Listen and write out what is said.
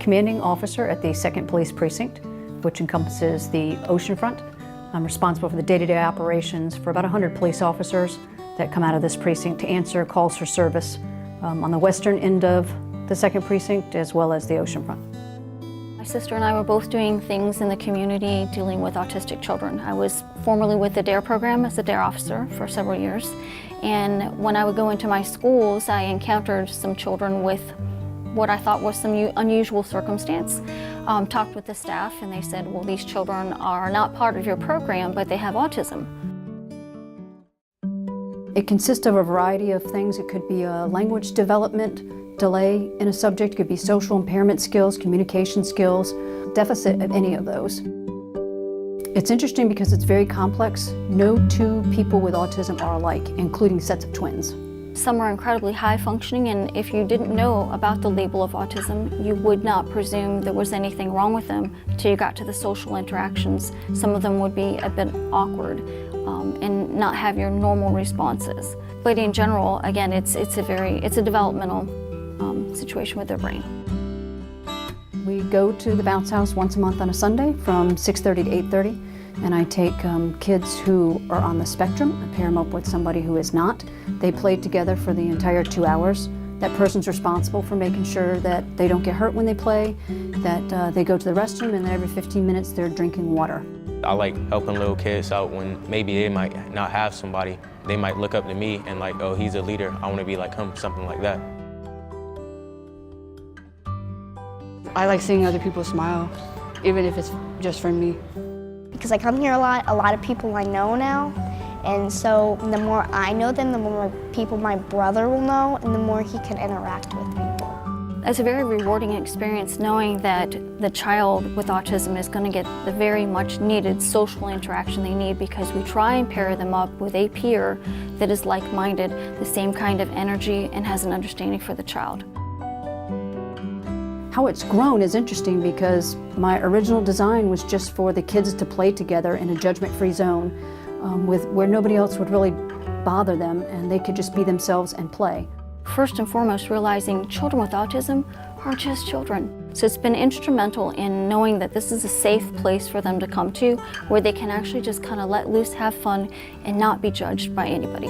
commanding officer at the 2nd Police Precinct, which encompasses the oceanfront. I'm responsible for the day-to-day operations for about 100 police officers that come out of this precinct to answer calls for service on the western end of the 2nd Precinct as well as the oceanfront. My sister and I were both doing things in the community dealing with autistic children. I was formerly with the DARE program as a DARE officer for several years. And when I would go into my schools, I encountered some children with what I thought was some unusual circumstance. Talked with the staff and they said, well, these children are not part of your program, but they have autism. It consists of a variety of things. It could be a language development delay in a subject, it could be social impairment skills, communication skills, deficit of any of those. It's interesting because it's very complex. No two people with autism are alike, including sets of twins. Some are incredibly high functioning, and if you didn't know about the label of autism, you would not presume there was anything wrong with them until you got to the social interactions. Some of them would be a bit awkward and not have your normal responses. But in general, again, it's a developmental situation with their brain. We go to the bounce house once a month on a Sunday from 6:30 to 8:30, and I take kids who are on the spectrum. I pair them up with somebody who is not. They play together for the entire 2 hours. That person's responsible for making sure that they don't get hurt when they play, that they go to the restroom, and then every 15 minutes they're drinking water. I like helping little kids out when maybe they might not have somebody. They might look up to me and like, oh, he's a leader, I want to be like him, something like that. I like seeing other people smile, even if it's just for me. Because I come here a lot of people I know now, and so the more I know them, the more people my brother will know, and the more he can interact with people. It's a very rewarding experience knowing that the child with autism is going to get the very much needed social interaction they need, because we try and pair them up with a peer that is like-minded, the same kind of energy, and has an understanding for the child. How it's grown is interesting because my original design was just for the kids to play together in a judgment-free zone where nobody else would really bother them and they could just be themselves and play. First and foremost, realizing children with autism are just children. So it's been instrumental in knowing that this is a safe place for them to come to, where they can actually just kind of let loose, have fun, and not be judged by anybody.